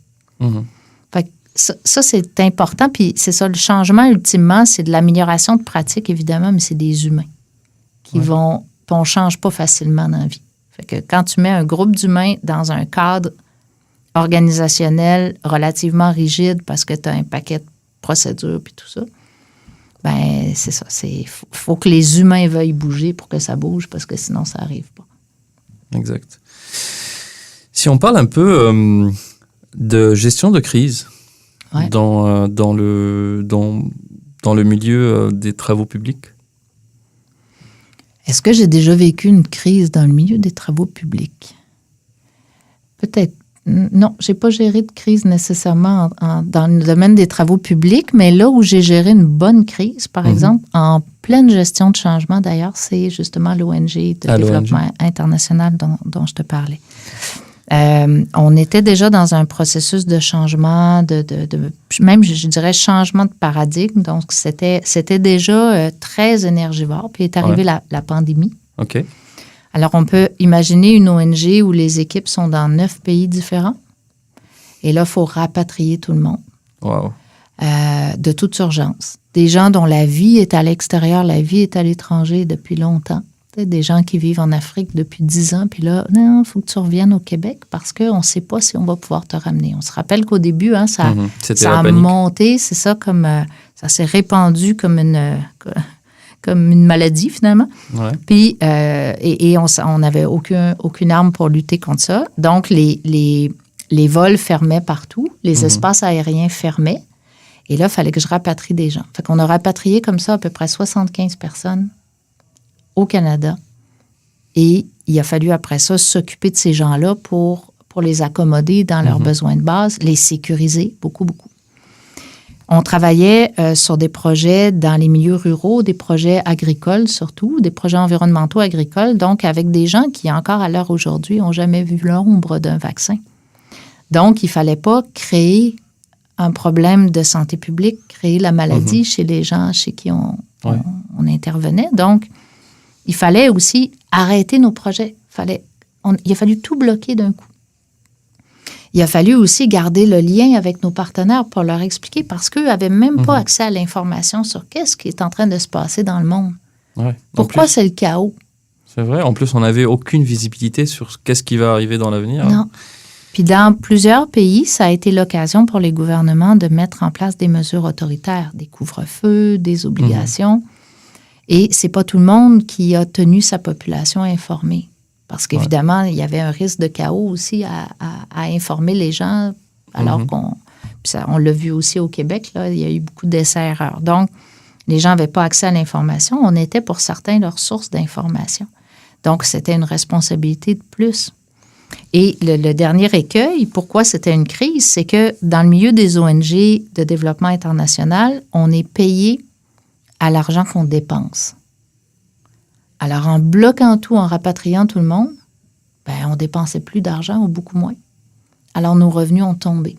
Speaker 2: Fait que ça, c'est important. Puis c'est ça, le changement, ultimement, c'est de l'amélioration de pratique, évidemment, mais c'est des humains qui on ne change pas facilement dans la vie. Fait que quand tu mets un groupe d'humains dans un cadre organisationnel relativement rigide parce que tu as un paquet de procédures puis tout ça, ben c'est ça. Faut que les humains veuillent bouger pour que ça bouge parce que sinon, ça n'arrive pas.
Speaker 1: Exact. Si on parle un peu de gestion de crise dans le milieu des travaux publics.
Speaker 2: Est-ce que j'ai déjà vécu une crise dans le milieu des travaux publics? Peut-être. Non, je n'ai pas géré de crise nécessairement dans le domaine des travaux publics, mais là où j'ai géré une bonne crise, par exemple, en pleine gestion de changement, d'ailleurs, c'est justement l'ONG de développement international dont je te parlais. On était déjà dans un processus de changement, même, je dirais, changement de paradigme. Donc, c'était déjà très énergivore. Puis est arrivée la pandémie.
Speaker 1: OK.
Speaker 2: Alors, on peut imaginer une ONG où les équipes sont dans 9 pays différents. Et là, il faut rapatrier tout le monde.
Speaker 1: Wow.
Speaker 2: De toute urgence. Des gens dont la vie est à l'extérieur, la vie est à l'étranger depuis longtemps. Des gens qui vivent en Afrique depuis 10 ans, puis là, non, il faut que tu reviennes au Québec parce qu'on ne sait pas si on va pouvoir te ramener. On se rappelle qu'au début, ça a monté, c'est ça, comme ça s'est répandu comme une maladie, finalement.
Speaker 1: Ouais.
Speaker 2: Puis, on n'avait aucune arme pour lutter contre ça. Donc, les vols fermaient partout, les espaces aériens fermaient. Et là, il fallait que je rapatrie des gens. Fait qu'on a rapatrié comme ça à peu près 75 personnes au Canada. Et il a fallu, après ça, s'occuper de ces gens-là pour les accommoder dans leurs besoins de base, les sécuriser, beaucoup, beaucoup. On travaillait sur des projets dans les milieux ruraux, des projets agricoles surtout, des projets environnementaux agricoles, donc avec des gens qui, encore à l'heure aujourd'hui, n'ont jamais vu l'ombre d'un vaccin. Donc, il ne fallait pas créer un problème de santé publique, créer la maladie chez les gens chez qui on intervenait. Donc, il fallait aussi arrêter nos projets. Il a fallu tout bloquer d'un coup. Il a fallu aussi garder le lien avec nos partenaires pour leur expliquer parce qu'eux n'avaient même pas accès à l'information sur qu'est-ce qui est en train de se passer dans le monde.
Speaker 1: Ouais.
Speaker 2: Pourquoi c'est le chaos?
Speaker 1: C'est vrai. En plus, on n'avait aucune visibilité sur qu'est-ce qui va arriver dans l'avenir.
Speaker 2: Non. Puis dans plusieurs pays, ça a été l'occasion pour les gouvernements de mettre en place des mesures autoritaires, des couvre-feux, des obligations. Et c'est pas tout le monde qui a tenu sa population informée. Parce qu'évidemment, il y avait un risque de chaos aussi à informer les gens, alors on l'a vu aussi au Québec, là, il y a eu beaucoup d'essais-erreurs. Donc, les gens n'avaient pas accès à l'information. On était, pour certains, leur source d'information. Donc, c'était une responsabilité de plus. Et le dernier écueil, pourquoi c'était une crise, c'est que dans le milieu des ONG de développement international, on est payé à l'argent qu'on dépense. Alors, en bloquant tout, en rapatriant tout le monde, on ne dépensait plus d'argent ou beaucoup moins. Alors, nos revenus ont tombé.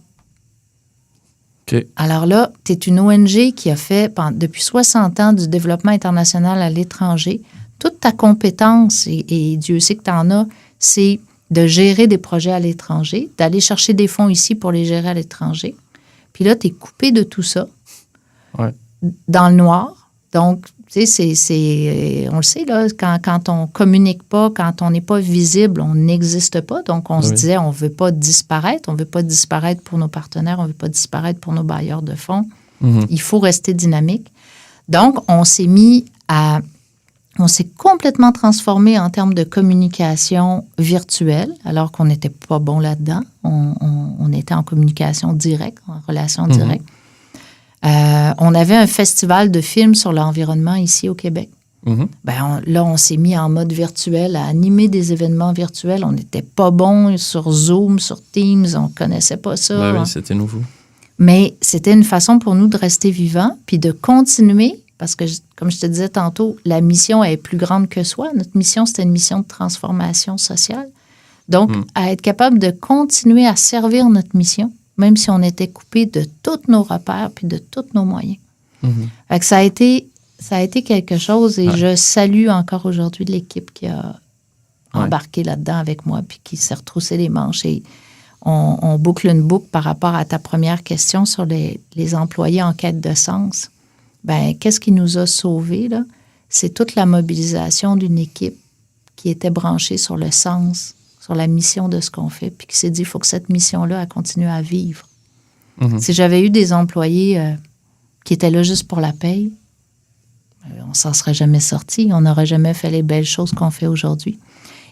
Speaker 1: Okay.
Speaker 2: Alors là, tu es une ONG qui a fait, depuis 60 ans, du développement international à l'étranger. Toute ta compétence, et Dieu sait que tu en as, c'est de gérer des projets à l'étranger, d'aller chercher des fonds ici pour les gérer à l'étranger. Puis là, tu es coupé de tout ça, dans le noir. Donc, tu sais, on le sait, là, quand on ne communique pas, quand on n'est pas visible, on n'existe pas. Donc, on se disait, on ne veut pas disparaître. On ne veut pas disparaître pour nos partenaires. On ne veut pas disparaître pour nos bailleurs de fonds. Il faut rester dynamique. Donc, on s'est complètement transformé en termes de communication virtuelle, alors qu'on n'était pas bon là-dedans. On était en communication directe, en relation directe. On avait un festival de films sur l'environnement ici au Québec. Là, on s'est mis en mode virtuel, à animer des événements virtuels. On n'était pas bon sur Zoom, sur Teams, on ne connaissait pas ça.
Speaker 1: Oui, c'était nouveau.
Speaker 2: Mais c'était une façon pour nous de rester vivants, puis de continuer, parce que, comme je te disais tantôt, la mission est plus grande que soi. Notre mission, c'était une mission de transformation sociale. Donc, à être capable de continuer à servir notre mission, même si on était coupé de tous nos repères puis de tous nos moyens. Fait que ça a été quelque chose et je salue encore aujourd'hui l'équipe qui a embarqué là-dedans avec moi puis qui s'est retroussé les manches. Et on boucle une boucle par rapport à ta première question sur les employés en quête de sens. Ben, qu'est-ce qui nous a sauvés, là? C'est toute la mobilisation d'une équipe qui était branchée sur le sens, sur la mission de ce qu'on fait, puis qui s'est dit, il faut que cette mission-là, elle continue à vivre. Mm-hmm. Si j'avais eu des employés qui étaient là juste pour la paye, on s'en serait jamais sorti, on n'aurait jamais fait les belles choses qu'on fait aujourd'hui.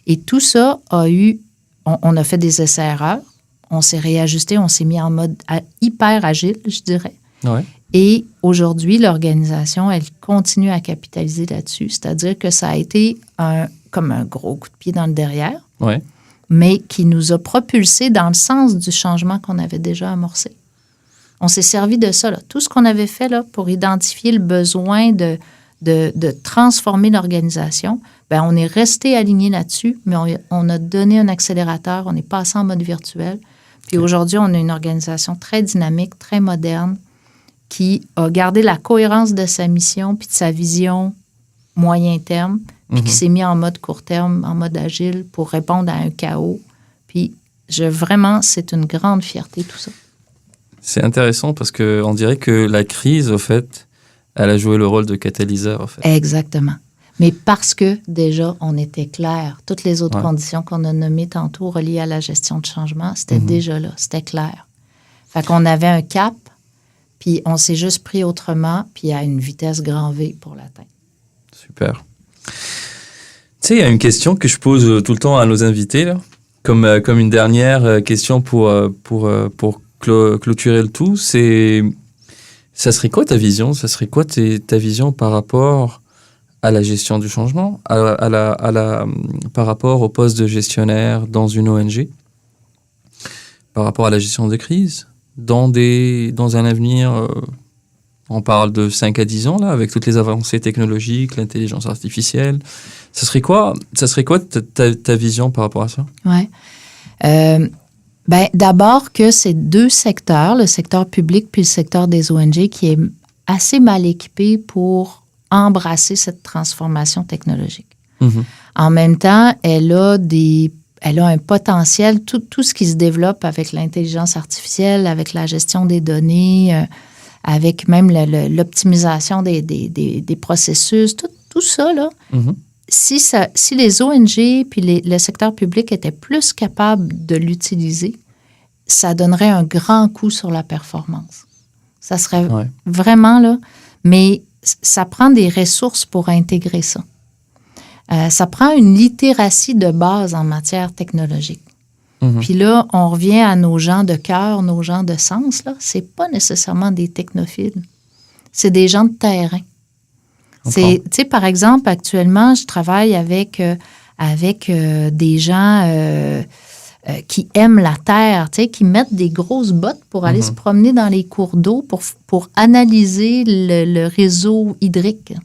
Speaker 2: Et tout ça a eu... On a fait des essais-erreurs, on s'est réajusté, on s'est mis en mode hyper agile, je dirais.
Speaker 1: Ouais.
Speaker 2: Et aujourd'hui, l'organisation, elle continue à capitaliser là-dessus. C'est-à-dire que ça a été comme un gros coup de pied dans le derrière,
Speaker 1: ouais.
Speaker 2: mais qui nous a propulsés dans le sens du changement qu'on avait déjà amorcé. On s'est servi de ça, là. Tout ce qu'on avait fait là, pour identifier le besoin de transformer l'organisation, bien, on est resté aligné là-dessus, mais on a donné un accélérateur, on est passé en mode virtuel. Puis aujourd'hui, on a une organisation très dynamique, très moderne, qui a gardé la cohérence de sa mission puis de sa vision moyen terme, puis qui s'est mis en mode court terme, en mode agile pour répondre à un chaos. Puis vraiment, c'est une grande fierté, tout ça.
Speaker 1: C'est intéressant parce qu'on dirait que la crise, au fait, elle a joué le rôle de catalyseur, en fait.
Speaker 2: Exactement. Mais parce que, déjà, on était clair. Toutes les autres conditions qu'on a nommées tantôt reliées à la gestion de changement, c'était déjà là, c'était clair. Fait qu'on avait un cap, puis on s'est juste pris autrement, puis à une vitesse grand V pour l'atteindre.
Speaker 1: Super. Tu sais, il y a une question que je pose tout le temps à nos invités, là, comme une dernière question pour clôturer le tout, c'est... Ça serait quoi ta vision? Ça serait quoi ta vision par rapport à la gestion du changement, par rapport au poste de gestionnaire dans une ONG, par rapport à la gestion de crise, dans un avenir, on parle de 5 à 10 ans, là, avec toutes les avancées technologiques, l'intelligence artificielle. Ça serait quoi ta vision par rapport à ça?
Speaker 2: Oui. Ben, d'abord que c'est deux secteurs, le secteur public puis le secteur des ONG, qui est assez mal équipé pour embrasser cette transformation technologique. Mm-hmm. En même temps, elle a un potentiel, tout ce qui se développe avec l'intelligence artificielle, avec la gestion des données, avec même l'optimisation des processus, tout ça, là. Mm-hmm. Si les ONG puis le secteur public étaient plus capables de l'utiliser, ça donnerait un grand coup sur la performance. Ça serait vraiment là, mais ça prend des ressources pour intégrer ça. Ça prend une littératie de base en matière technologique. Mm-hmm. Puis là, on revient à nos gens de cœur, nos gens de sens, là. C'est pas nécessairement des technophiles. C'est des gens de terrain. Tu sais, par exemple, actuellement, je travaille avec des gens qui aiment la terre, tu sais, qui mettent des grosses bottes pour aller se promener dans les cours d'eau pour analyser le réseau hydrique.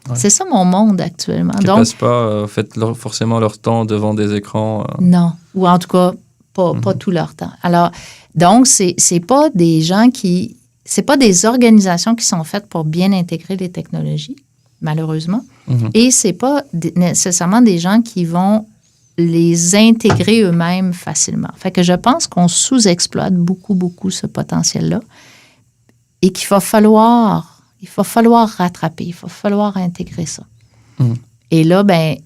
Speaker 2: Ouais. C'est ça mon monde actuellement.
Speaker 1: Ils ne passent pas forcément leur temps devant des écrans.
Speaker 2: Non, ou en tout cas, pas tout leur temps. Alors, donc, c'est pas des gens c'est pas des organisations qui sont faites pour bien intégrer les technologies, malheureusement. Mm-hmm. Et c'est pas nécessairement des gens qui vont les intégrer eux-mêmes facilement. Fait que je pense qu'on sous-exploite beaucoup ce potentiel-là et qu'il va falloir rattraper, il va falloir intégrer ça. Mm. Et là, ben,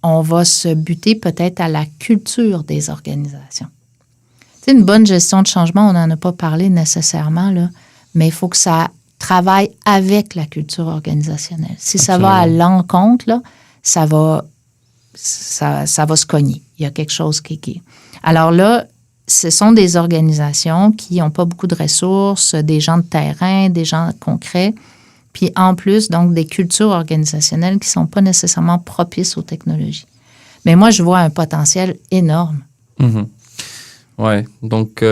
Speaker 2: on va se buter peut-être à la culture des organisations. Tu sais, une bonne gestion de changement, on n'en a pas parlé nécessairement, là, mais il faut que ça travaille avec la culture organisationnelle. Si Absolument. Ça va à l'encontre, là, ça va se cogner. Il y a quelque chose qui... Alors là, ce sont des organisations qui n'ont pas beaucoup de ressources, des gens de terrain, des gens concrets, puis en plus, donc, des cultures organisationnelles qui ne sont pas nécessairement propices aux technologies. Mais moi, je vois un potentiel énorme.
Speaker 1: Mm-hmm. Ouais. Donc,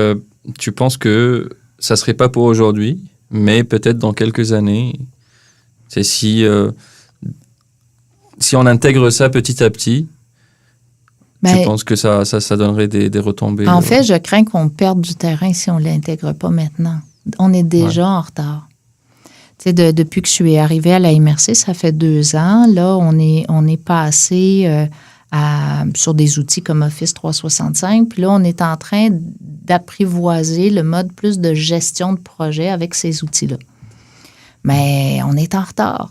Speaker 1: tu penses que ça ne serait pas pour aujourd'hui, mais peut-être dans quelques années, c'est si on intègre ça petit à petit, tu penses que ça donnerait des retombées?
Speaker 2: En fait, je crains qu'on perde du terrain si on ne l'intègre pas maintenant. On est déjà en retard. Tu sais, depuis que je suis arrivée à la MRC, ça fait 2 ans. Là, on est passé sur des outils comme Office 365. Puis là, on est en train d'apprivoiser le mode plus de gestion de projet avec ces outils-là. Mais on est en retard.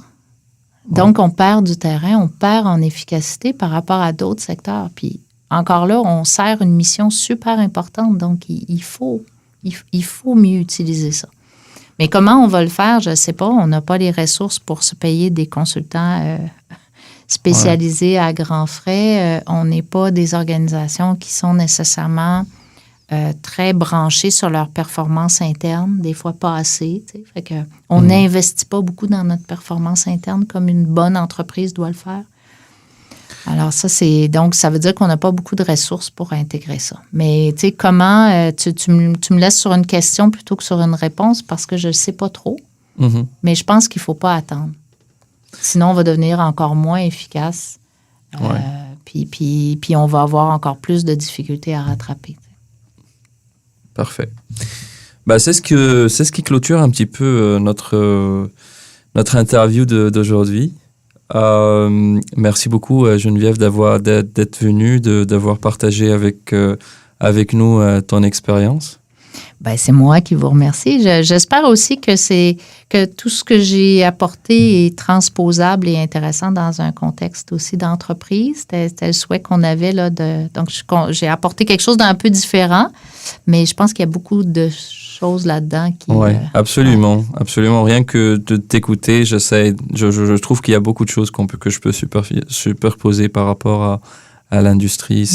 Speaker 2: Donc, on perd du terrain, on perd en efficacité par rapport à d'autres secteurs. Puis, encore là, on sert une mission super importante. Donc, il faut mieux utiliser ça. Mais comment on va le faire, je ne sais pas. On n'a pas les ressources pour se payer des consultants spécialisés à grands frais. On n'est pas des organisations qui sont nécessairement très branchées sur leur performance interne, des fois pas assez. Fait que on n'investit pas beaucoup dans notre performance interne comme une bonne entreprise doit le faire. Alors donc ça veut dire qu'on n'a pas beaucoup de ressources pour intégrer ça. Mais tu sais, comment, tu me laisses sur une question plutôt que sur une réponse parce que je ne sais pas trop, mais je pense qu'il ne faut pas attendre. Sinon, on va devenir encore moins efficace, puis on va avoir encore plus de difficultés à rattraper.
Speaker 1: Parfait. C'est ce qui clôture un petit peu notre interview d'aujourd'hui. Merci beaucoup Geneviève d'être venue, d'avoir partagé avec nous ton expérience.
Speaker 2: C'est moi qui vous remercie. J'espère aussi que tout ce que j'ai apporté est transposable et intéressant dans un contexte aussi d'entreprise. C'était le souhait qu'on avait là. Donc, j'ai apporté quelque chose d'un peu différent, mais je pense qu'il y a beaucoup de choses là-dedans qui...
Speaker 1: Oui, absolument. Absolument. Rien que de t'écouter, je trouve qu'il y a beaucoup de choses que je peux superposer par rapport à l'industrie.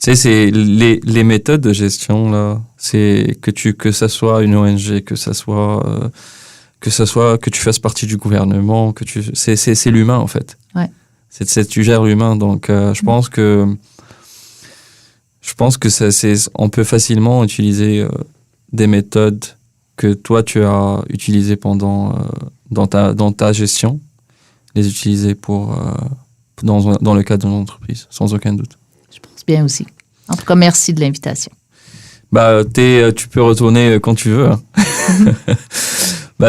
Speaker 1: Tu sais, c'est les méthodes de gestion, là, c'est que ça soit une ONG, que tu fasses partie du gouvernement, c'est l'humain, en fait.
Speaker 2: Ouais.
Speaker 1: Tu gères l'humain. Donc, je pense que on peut facilement utiliser des méthodes que toi, tu as utilisées dans ta gestion, les utiliser dans le cadre de ton entreprise, sans aucun doute.
Speaker 2: Bien aussi. En tout cas, merci de l'invitation.
Speaker 1: Tu peux retourner quand tu veux.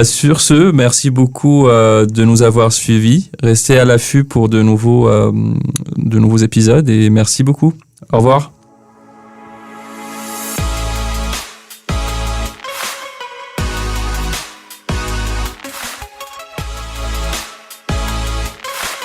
Speaker 1: Sur ce, merci beaucoup de nous avoir suivis. Restez à l'affût pour de nouveaux épisodes et merci beaucoup. Au revoir.